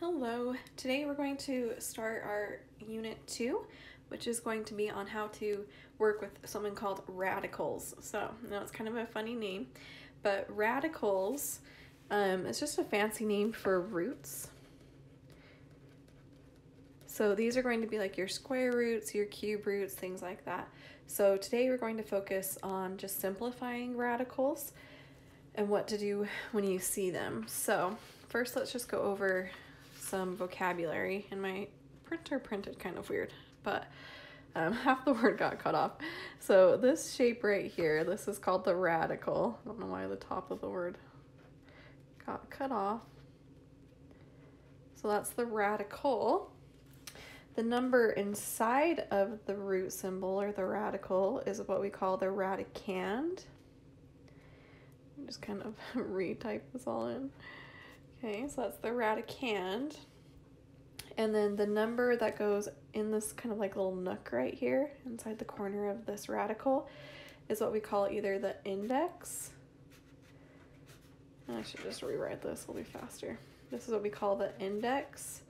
Hello, today we're going to start our Unit 2, which is going to be on how to work with something called radicals. So, now it's kind of a funny name, but radicals is just a fancy name for roots. So these are going to be like your square roots, your cube roots, things like that. So today we're going to focus on just simplifying radicals and what to do when you see them. So first let's just go over some vocabulary, and my printer printed kind of weird, but half the word got cut off. So this shape right here, this is called the radical. I don't know why the top of the word got cut off. So that's the radical. The number inside of the root symbol or the radical is what we call the radicand. I'm just kind of retype this all in. Okay, so that's the radicand. And then the number that goes in this kind of like little nook right here inside the corner of this radical is what we call either the index. I should just rewrite this, it'll be faster. This is what we call the index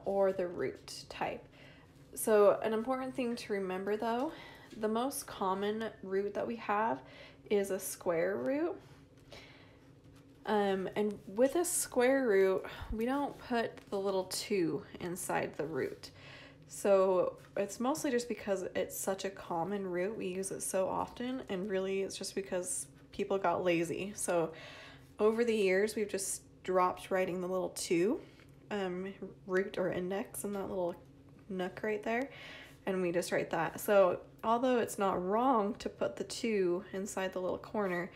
or the root type. So an important thing to remember though, the most common root that we have is a square root. And with a square root, we don't put the little 2 inside the root. So it's mostly just because it's such a common root, we use it so often, and really it's just because people got lazy. So over the years, we've just dropped writing the little 2 root or index in that little nook right there, and we just write that. So although it's not wrong to put the 2 inside the little corner,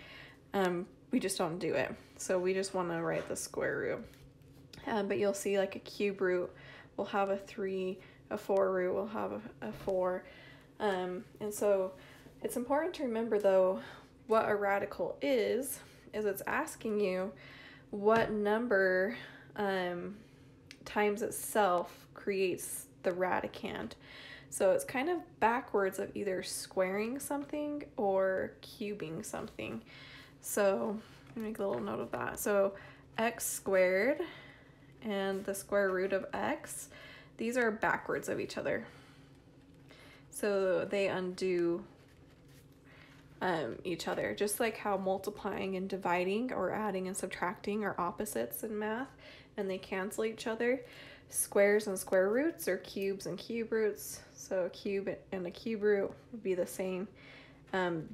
we just don't do it. So we just want to write the square root. But you'll see like a cube root will have a 3, a 4 root will have a 4. And so it's important to remember though what a radical is it's asking you what number times itself creates the radicand. So it's kind of backwards of either squaring something or cubing something. So let me make a little note of that. So x squared and the square root of x, these are backwards of each other. So they undo each other, just like how multiplying and dividing or adding and subtracting are opposites in math and they cancel each other. Squares and square roots are cubes and cube roots. So a cube and a cube root would be the same.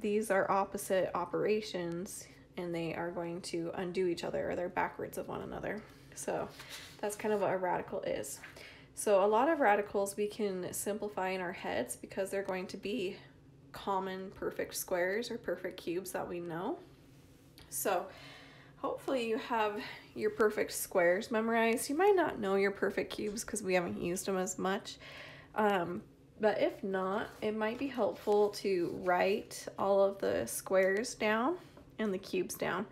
These are opposite operations and they are going to undo each other, or they're backwards of one another. So that's kind of what a radical is. So a lot of radicals we can simplify in our heads because they're going to be common perfect squares or perfect cubes that we know. So hopefully you have your perfect squares memorized. You might not know your perfect cubes because we haven't used them as much. But if not, it might be helpful to write all of the squares down and the cubes down.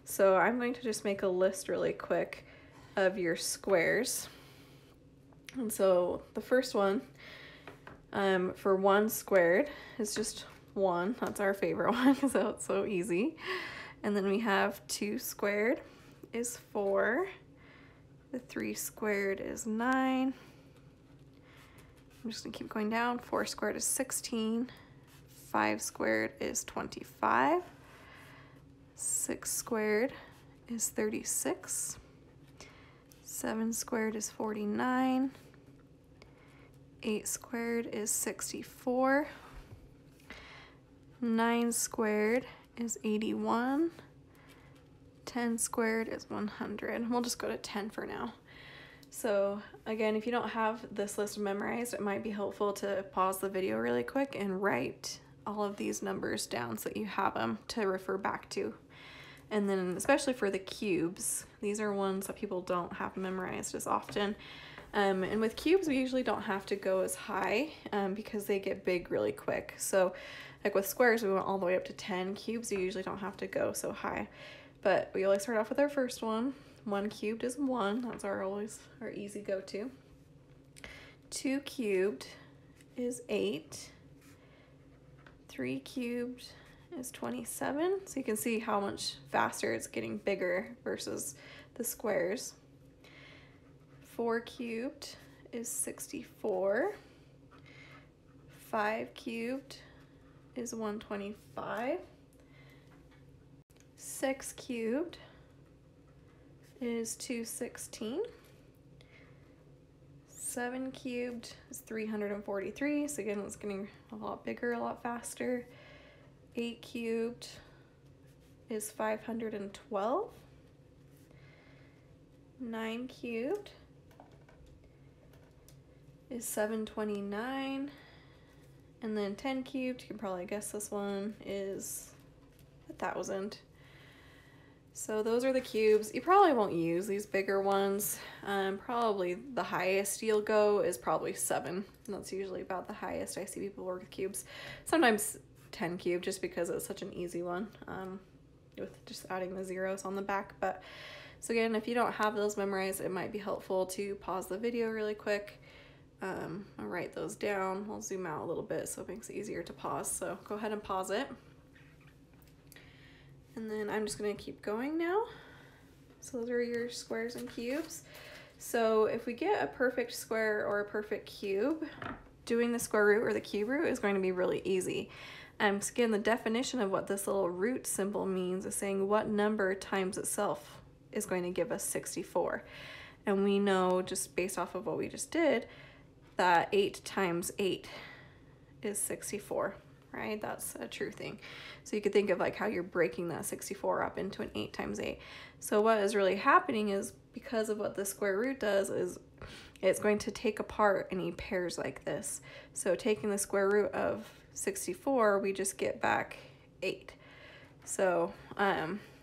So I'm going to just make a list really quick of your squares. And so the first one for 1 squared is just 1. That's our favorite one because it's so easy. And then we have 2 squared is 4. The 3 squared is 9. I'm just gonna keep going down. 4 squared is 16. 5 squared is 25. 6 squared is 36. 7 squared is 49. 8 squared is 64. 9 squared is 81. 10 squared is 100. We'll just go to 10 for now. So again, if you don't have this list memorized, it might be helpful to pause the video really quick and write all of these numbers down so that you have them to refer back to. And then especially for the cubes, these are ones that people don't have memorized as often. And with cubes, we usually don't have to go as high because they get big really quick. So like with squares, we went all the way up to 10. Cubes, you usually don't have to go so high. But we always start off with our first one. 1 cubed is 1. That's always our easy go-to. 2 cubed is 8. 3 cubed is 27. So you can see how much faster it's getting bigger versus the squares. 4 cubed is 64. 5 cubed is 125. 6 cubed is 216. 7 cubed is 343. So again, it's getting a lot bigger, a lot faster. 8 cubed is 512. 9 cubed is 729. And then 10 cubed, you can probably guess this one, is 1,000. So those are the cubes. You probably won't use these bigger ones. Probably the highest you'll go is probably 7. That's usually about the highest I see people work with cubes. Sometimes 10 cubed, just because it's such an easy one, with just adding the zeros on the back. But so again, if you don't have those memorized, it might be helpful to pause the video really quick. I'll write those down. I'll zoom out a little bit so it makes it easier to pause. So go ahead and pause it. And then I'm just going to keep going now. So those are your squares and cubes. So if we get a perfect square or a perfect cube, doing the square root or the cube root is going to be really easy. So again, the definition of what this little root symbol means is saying what number times itself is going to give us 64. And we know, just based off of what we just did, that 8 times 8 is 64. Right? That's a true thing. So you could think of like how you're breaking that 64 up into an 8 times 8. So what is really happening is, because of what the square root does, is it's going to take apart any pairs like this. So taking the square root of 64, we just get back 8. So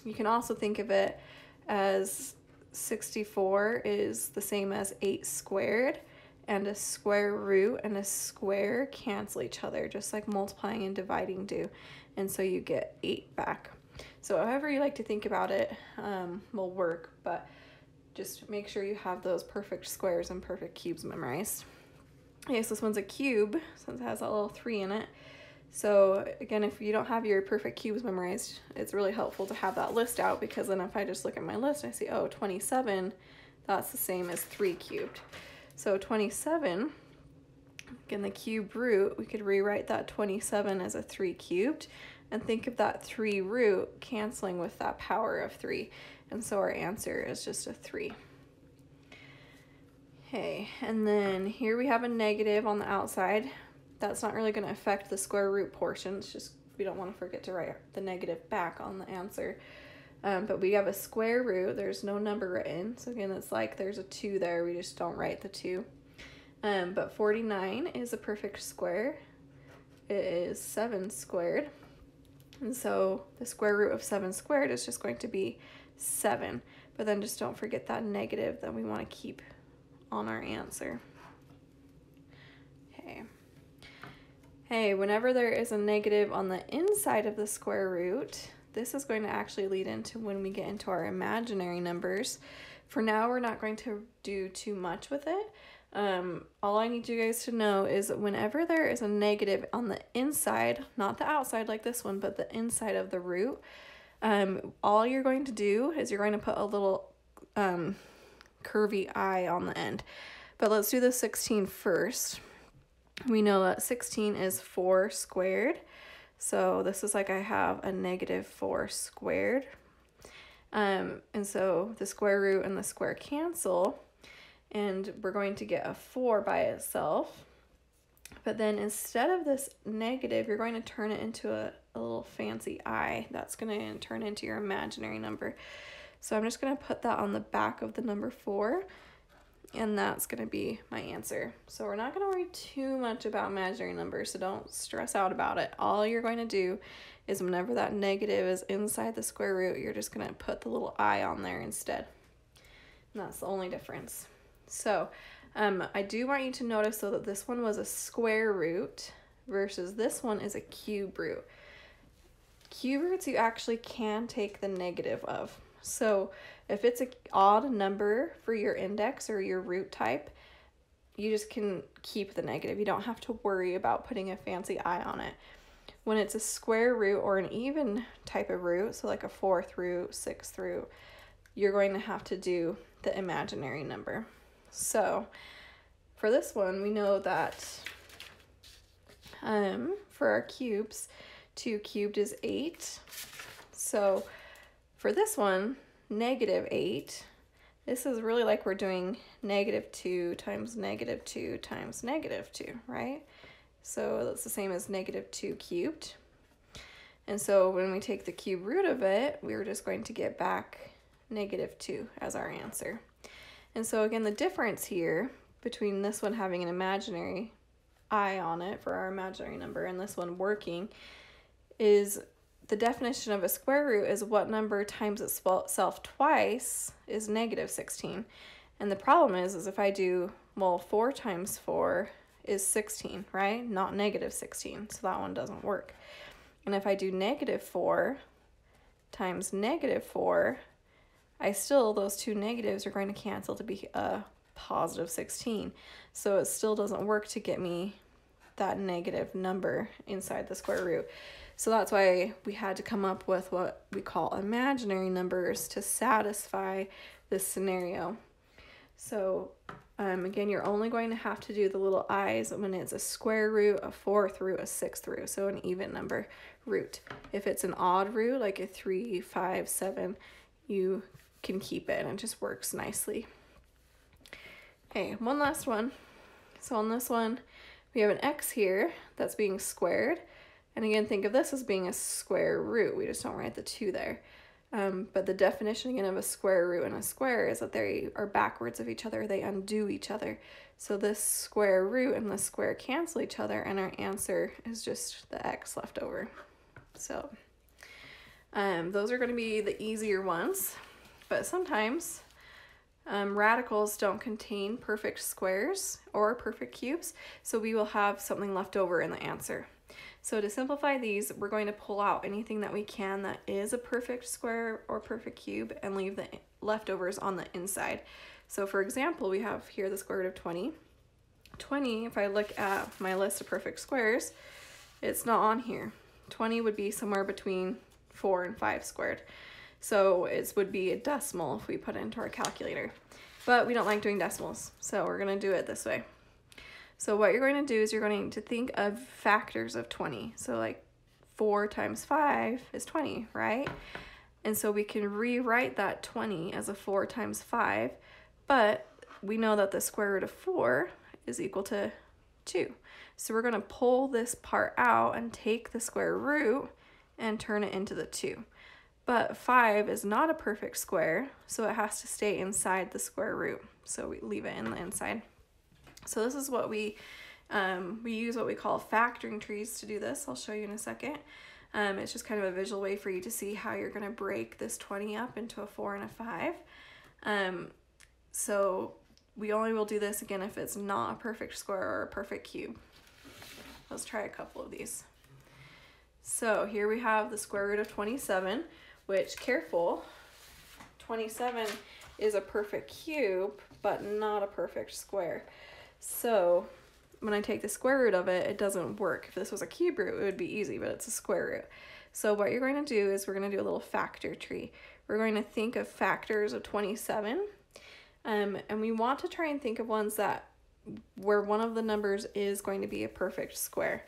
you can also think of it as 64 is the same as 8 squared. And a square root and a square cancel each other, just like multiplying and dividing do. And so you get 8 back. So however you like to think about it will work, but just make sure you have those perfect squares and perfect cubes memorized. Okay, so this one's a cube, since it has that little 3 in it. So again, if you don't have your perfect cubes memorized, it's really helpful to have that list out, because then if I just look at my list, I see, oh, 27, that's the same as 3 cubed. So 27, again, the cube root, we could rewrite that 27 as a 3 cubed, and think of that 3 root canceling with that power of 3. And so our answer is just a 3. Okay, and then here we have a negative on the outside. That's not really going to affect the square root portion. It's just, we don't want to forget to write the negative back on the answer. But we have a square root, there's no number written. So again, it's like there's a 2 there, we just don't write the 2. But 49 is a perfect square. It is 7 squared. And so the square root of 7 squared is just going to be 7. But then just don't forget that negative that we want to keep on our answer. Okay. Hey, whenever there is a negative on the inside of the square root, this is going to actually lead into when we get into our imaginary numbers. For now, we're not going to do too much with it. All I need you guys to know is that whenever there is a negative on the inside, not the outside like this one, but the inside of the root, all you're going to do is you're going to put a little curvy eye on the end. But let's do the 16 first. We know that 16 is 4 squared. So this is like I have a negative 4 squared. And so the square root and the square cancel, and we're going to get a 4 by itself. But then instead of this negative, you're going to turn it into a little fancy eye. That's going to turn into your imaginary number. So I'm just going to put that on the back of the number 4. And that's going to be my answer. So we're not going to worry too much about imaginary numbers, so don't stress out about it. All you're going to do is whenever that negative is inside the square root, you're just going to put the little eye on there instead. And that's the only difference. So I do want you to notice, though, that this one was a square root versus this one is a cube root. Cube roots you actually can take the negative of. So if it's an odd number for your index or your root type, you just can keep the negative. You don't have to worry about putting a fancy eye on it. When it's a square root or an even type of root, so like a 4th root, 6th root, you're going to have to do the imaginary number. So for this one, we know that for our cubes, 2 cubed is 8. So for this one, -8, this is really like we're doing -2 times -2 times -2, right? So that's the same as -2 cubed. And so when we take the cube root of it, we're just going to get back -2 as our answer. And so again, the difference here between this one having an imaginary I on it for our imaginary number and this one working is the definition of a square root is what number times itself twice is -16. And the problem is if I do, well, 4 times 4 is 16, right? Not -16, so that one doesn't work. And if I do -4 times -4, those two negatives are going to cancel to be a +16. So it still doesn't work to get me that negative number inside the square root. So that's why we had to come up with what we call imaginary numbers to satisfy this scenario. So again, you're only going to have to do the little i's when it's a square root, a 4th root, a 6th root, so an even number root. If it's an odd root, like a 3, 5, 7, you can keep it and it just works nicely. Okay, one last one. So on this one, we have an x here that's being squared. And again, think of this as being a square root. We just don't write the 2 there. But the definition again of a square root and a square is that they are backwards of each other. They undo each other. So this square root and the square cancel each other, and our answer is just the x left over. So those are going to be the easier ones. But sometimes radicals don't contain perfect squares or perfect cubes, so we will have something left over in the answer. So to simplify these, we're going to pull out anything that we can that is a perfect square or perfect cube and leave the leftovers on the inside. So for example, we have here the square root of 20. 20, if I look at my list of perfect squares, it's not on here. 20 would be somewhere between 4 and 5 squared. So it would be a decimal if we put it into our calculator. But we don't like doing decimals, so we're going to do it this way. So what you're going to do is you're going to think of factors of 20. So like 4 times 5 is 20, right? And so we can rewrite that 20 as a 4 times 5, but we know that the square root of 4 is equal to 2. So we're going to pull this part out and take the square root and turn it into the 2. But 5 is not a perfect square, so it has to stay inside the square root. So we leave it in the inside. So this is what we use what we call factoring trees to do this. I'll show you in a second. It's just kind of a visual way for you to see how you're going to break this 20 up into a 4 and a 5. So we only will do this again if it's not a perfect square or a perfect cube. Let's try a couple of these. So here we have the square root of 27, which, careful, 27 is a perfect cube, but not a perfect square. So when I take the square root of it, it doesn't work. If this was a cube root, it would be easy, but it's a square root. So what you're going to do is we're going to do a little factor tree. We're going to think of factors of 27, and we want to try and think of ones that where one of the numbers is going to be a perfect square.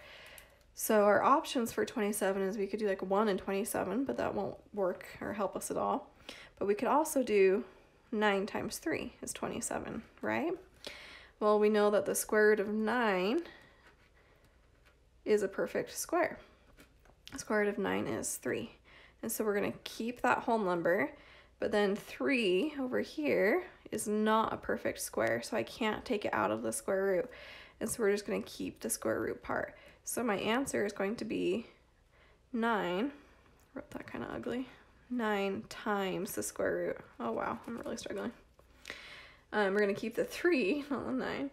So our options for 27 is we could do like 1 and 27, but that won't work or help us at all. But we could also do 9 times 3 is 27, right? Well, we know that the square root of 9 is a perfect square. The square root of 9 is 3. And so we're going to keep that whole number, but then 3 over here is not a perfect square, so I can't take it out of the square root. And so we're just going to keep the square root part. So my answer is going to be 9, wrote that kind of ugly, 9 times the square root. Oh wow, I'm really struggling. We're going to keep the 3, not the 9,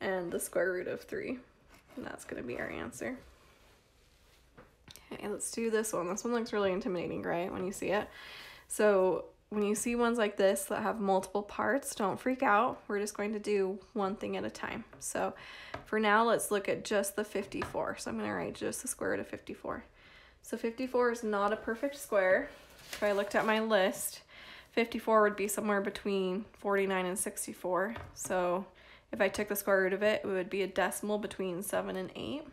and the square root of 3. And that's going to be our answer. Okay, let's do this one. This one looks really intimidating, right, when you see it? So when you see ones like this that have multiple parts, don't freak out. We're just going to do one thing at a time. So for now, let's look at just the 54. So I'm going to write just the square root of 54. So 54 is not a perfect square. If I looked at my list, 54 would be somewhere between 49 and 64. So if I took the square root of it, it would be a decimal between 7 and 8.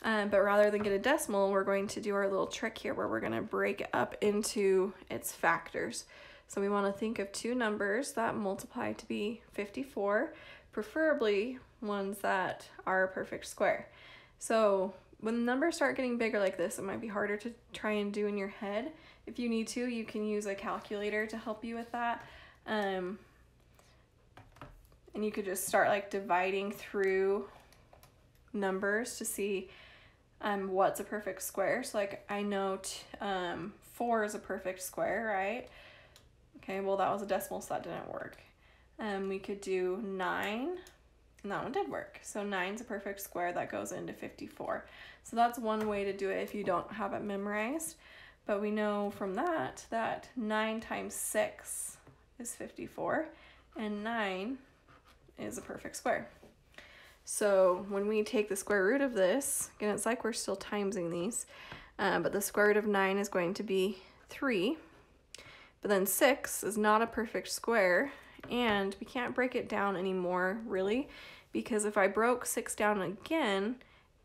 But rather than get a decimal, we're going to do our little trick here where we're going to break it up into its factors. So we want to think of two numbers that multiply to be 54, preferably ones that are a perfect square. So when the numbers start getting bigger like this, it might be harder to try and do in your head. If you need to, you can use a calculator to help you with that. And you could just start like dividing through numbers to see what's a perfect square. So like I know 4 is a perfect square, right? Okay, well that was a decimal, so that didn't work. We could do 9, and that one did work. So 9 is a perfect square that goes into 54. So that's one way to do it if you don't have it memorized. But we know from that 9 times 6 is 54, and 9 is a perfect square. So when we take the square root of this, again, it's like we're still timesing these, but the square root of 9 is going to be 3. But then 6 is not a perfect square, and we can't break it down anymore, really, because if I broke 6 down again,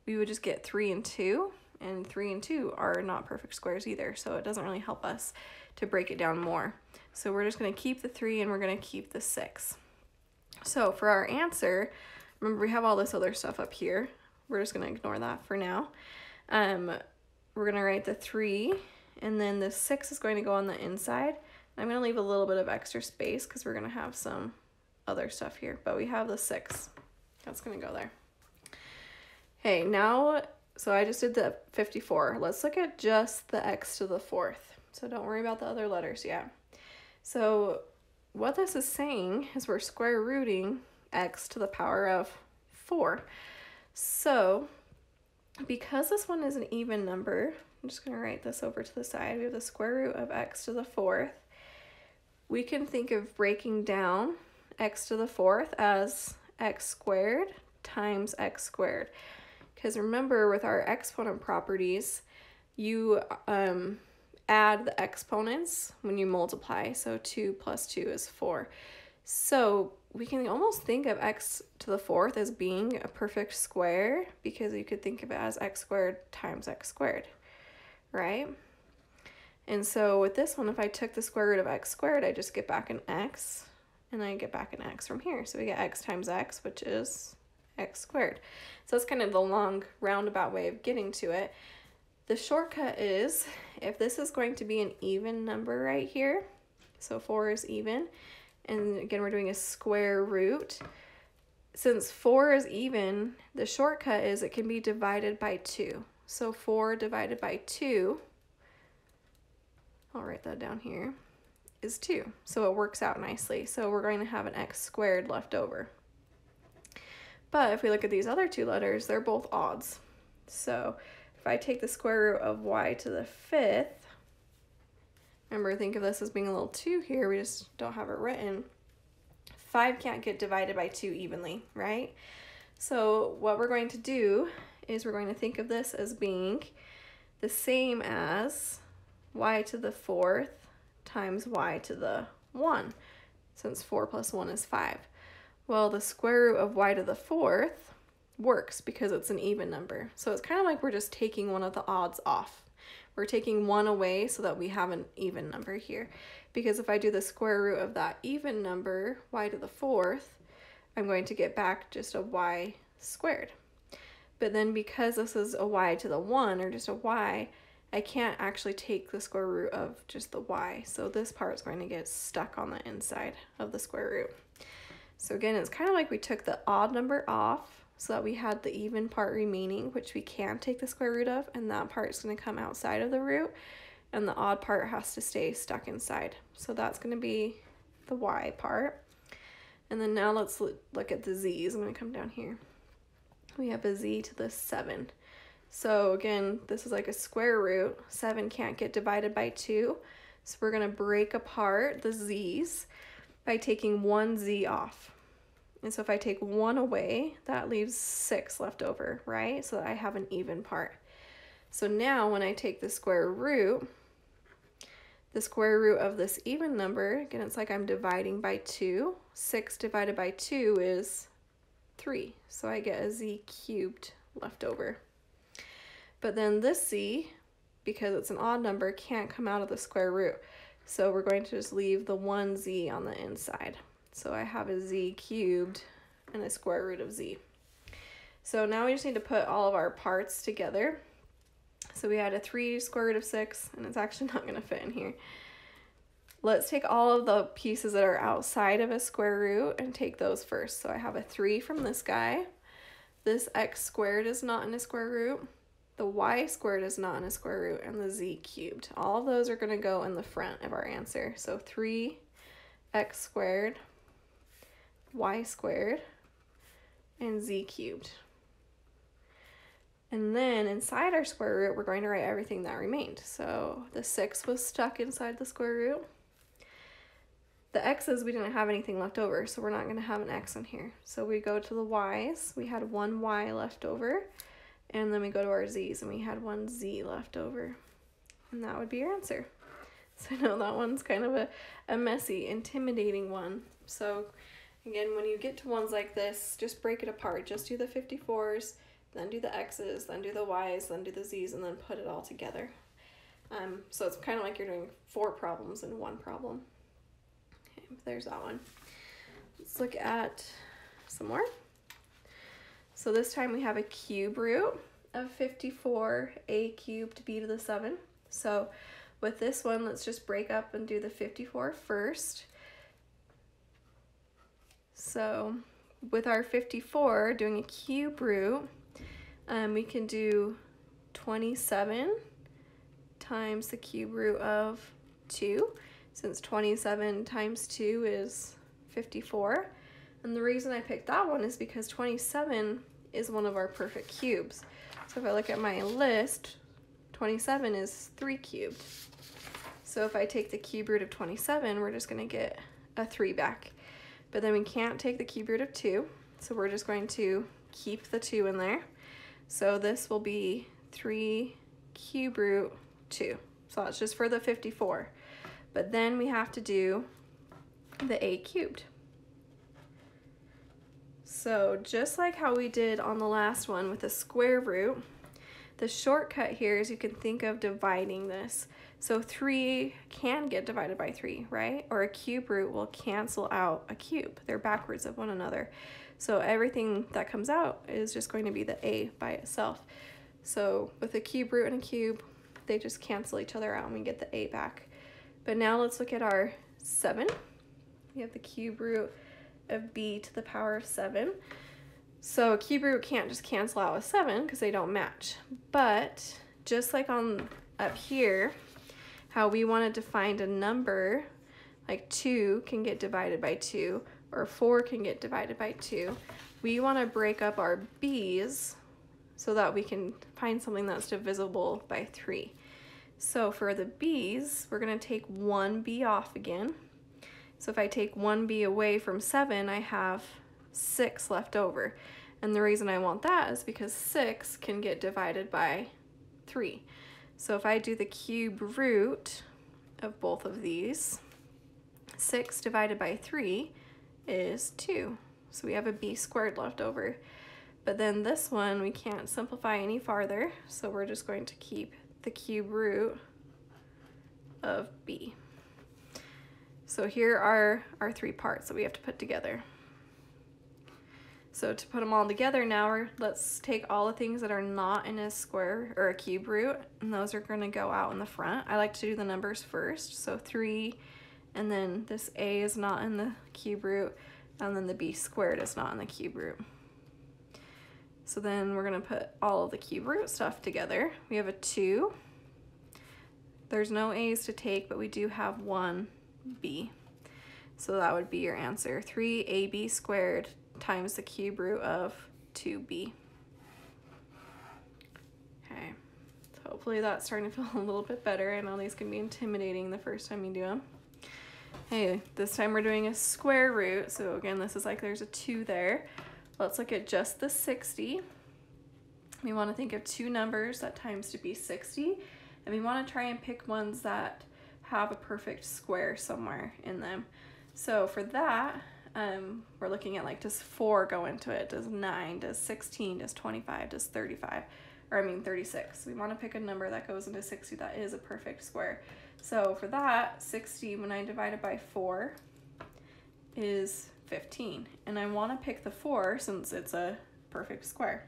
we would just get 3 and 2, and 3 and 2 are not perfect squares either, so it doesn't really help us to break it down more. So we're just going to keep the 3 and we're going to keep the 6. So for our answer, remember we have all this other stuff up here. We're just going to ignore that for now. We're going to write the 3, and then the 6 is going to go on the inside. I'm going to leave a little bit of extra space because we're going to have some other stuff here, but we have the 6. That's going to go there. Okay, now, so I just did the 54. Let's look at just the x to the 4th. So don't worry about the other letters yet. So what this is saying is we're square rooting x to the power of 4. So because this one is an even number, I'm just going to write this over to the side. We have the square root of x to the 4th. We can think of breaking down x to the 4th as x squared times x squared. Because remember, with our exponent properties, you add the exponents when you multiply. So 2 plus 2 is 4. So we can almost think of x to the 4th as being a perfect square, because you could think of it as x squared times x squared, right? And so with this one, if I took the square root of x squared, I just get back an x, and I get back an x from here. So we get x times x, which is x squared. So that's kind of the long roundabout way of getting to it. The shortcut is, if this is going to be an even number right here, so 4 is even, and again we're doing a square root, since 4 is even, the shortcut is it can be divided by 2. So 4 divided by 2, I'll write that down here, is 2. So it works out nicely. So we're going to have an x squared left over. But if we look at these other two letters, they're both odds. So if I take the square root of y to the 5th, remember, think of this as being a little 2 here, we just don't have it written. 5 can't get divided by 2 evenly, right? So what we're going to do is we're going to think of this as being the same as y to the 4th times y to the 1, since 4 plus 1 is 5. Well, the square root of y to the 4th works because it's an even number. So it's kind of like we're just taking one of the odds off. We're taking one away so that we have an even number here. Because if I do the square root of that even number, y to the 4th, I'm going to get back just a y squared. But then because this is a y to the 1, or just a y, I can't actually take the square root of just the y. So this part is going to get stuck on the inside of the square root. So again, it's kind of like we took the odd number off so that we had the even part remaining, which we can take the square root of, and that part is going to come outside of the root, and the odd part has to stay stuck inside. So that's going to be the y part. And then now let's look at the z's. I'm going to come down here. We have a z to the 7. So again, this is like a square root. 7 can't get divided by 2. So we're going to break apart the z's by taking one z off. And so if I take 1 away, that leaves 6 left over, right? So that I have an even part. So now when I take the square root, the square root of this even number. Again, it's like I'm dividing by 2. 6 divided by 2 is 3. So I get a z cubed left over. But then this z, because it's an odd number, can't come out of the square root. So we're going to just leave the 1z on the inside. So I have a z cubed and a square root of z. So now we just need to put all of our parts together. So we had a 3 square root of 6, and it's actually not going to fit in here. Let's take all of the pieces that are outside of a square root and take those first. So I have a 3 from this guy. This x squared is not in a square root. The y squared is not in a square root, and the z cubed. All of those are going to go in the front of our answer. So 3x squared, y squared, and z cubed. And then inside our square root, we're going to write everything that remained. So the 6 was stuck inside the square root. The x's, we didn't have anything left over, so we're not going to have an x in here. So we go to the y's. We had 1 y left over. And then we go to our z's, and we had 1 z left over. And that would be your answer. So I know that one's kind of a messy, intimidating one. So again, when you get to ones like this, just break it apart. Just do the 54s, then do the x's, then do the y's, then do the z's, and then put it all together. So it's kind of like you're doing 4 problems in 1 problem. Okay, there's that one. Let's look at some more. So this time we have a cube root of 54, a cubed b to the 7. So with this one, let's just break up and do the 54 first. So with our 54, doing a cube root, we can do 27 times the cube root of 2, since 27 times 2 is 54. And the reason I picked that one is because 27 is one of our perfect cubes. So if I look at my list, 27 is 3 cubed. So if I take the cube root of 27, we're just going to get a 3 back. But then we can't take the cube root of 2, so we're just going to keep the 2 in there. So this will be 3 cube root 2. So that's just for the 54. But then we have to do the a cubed. So just like how we did on the last one with the square root, the shortcut here is you can think of dividing this. So 3 can get divided by 3, right? Or a cube root will cancel out a cube. They're backwards of one another. So everything that comes out is just going to be the a by itself. So with a cube root and a cube, they just cancel each other out and we get the a back. But now let's look at our 7. We have the cube root of b to the power of 7. So a cube root can't just cancel out with 7 because they don't match. But just like on up here, how we wanted to find a number, like 2 can get divided by 2, or 4 can get divided by 2, we want to break up our b's so that we can find something that's divisible by 3. So for the b's, we're going to take 1 b off again. So if I take 1 b away from 7, I have 6 left over. And the reason I want that is because 6 can get divided by 3. So if I do the cube root of both of these, 6 divided by 3 is 2. So we have a b squared left over. But then this one, we can't simplify any farther, so we're just going to keep the cube root of b. So here are our 3 parts that we have to put together. So to put them all together now, let's take all the things that are not in a square or a cube root, and those are going to go out in the front. I like to do the numbers first, so 3, and then this a is not in the cube root, and then the b squared is not in the cube root. So then we're going to put all of the cube root stuff together. We have a 2. There's no a's to take, but we do have 1 b. So that would be your answer, 3ab squared times the cube root of 2b. Okay, so hopefully that's starting to feel a little bit better. I know these can be intimidating the first time you do them. Hey, this time we're doing a square root. So again, this is like there's a 2 there. Let's look at just the 60. We want to think of 2 numbers that times to be 60. And we want to try and pick ones that have a perfect square somewhere in them. So for that, we're looking at like, does 4 go into it? Does 9? Does 16? Does 25? Does 35? Or I mean 36. We want to pick a number that goes into 60 that is a perfect square. So for that, 60 when I divide it by 4 is 15. And I want to pick the 4 since it's a perfect square.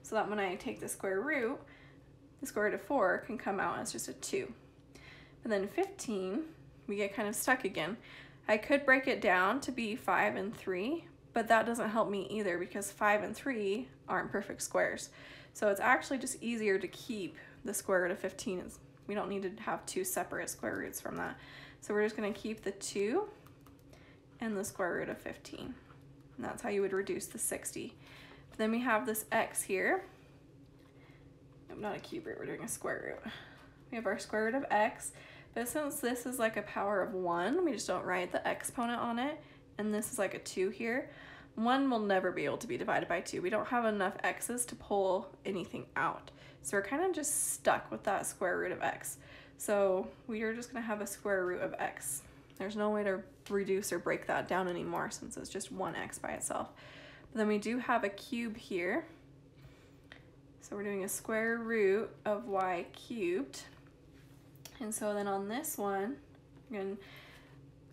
So that when I take the square root of 4 can come out as just a 2. And then 15, we get kind of stuck again. I could break it down to be 5 and 3, but that doesn't help me either because 5 and 3 aren't perfect squares. So it's actually just easier to keep the square root of 15. We don't need to have 2 separate square roots from that. So we're just going to keep the 2 and the square root of 15. And that's how you would reduce the 60. Then we have this x here. Not a cube root, we're doing a square root. We have our square root of x, but since this is like a power of 1, we just don't write the exponent on it, and this is like a 2 here. 1 will never be able to be divided by 2. We don't have enough x's to pull anything out. So we're kind of just stuck with that square root of x. So we are just going to have a square root of x. There's no way to reduce or break that down anymore since it's just 1x by itself. But then we do have a cube here. So we're doing a square root of y cubed. And so then on this one, again,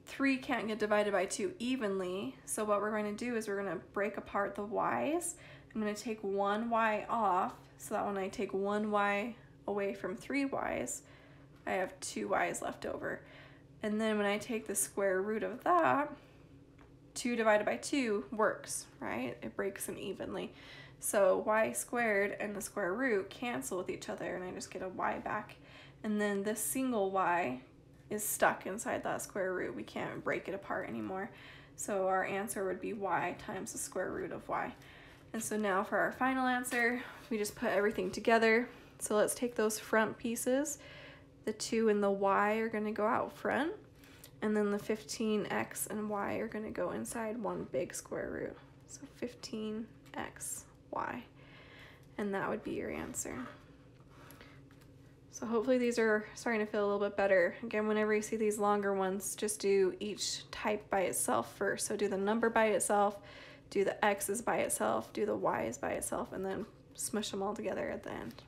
3 can't get divided by 2 evenly. So what we're going to do is we're going to break apart the y's. I'm going to take 1 y off so that when I take 1 y away from 3 y's, I have 2 y's left over. And then when I take the square root of that, 2 divided by 2 works, right? It breaks them evenly. So y squared and the square root cancel with each other and I just get a y back. And then this single y is stuck inside that square root. We can't break it apart anymore. So our answer would be y times the square root of y. And so now for our final answer, we just put everything together. So let's take those front pieces. The 2 and the y are going to go out front. And then the 15x and y are going to go inside one big square root. So 15x. Y, and that would be your answer. So hopefully these are starting to feel a little bit better. Again, whenever you see these longer ones, just do each type by itself first. So do the number by itself, do the x's by itself, do the y's by itself, and then smush them all together at the end.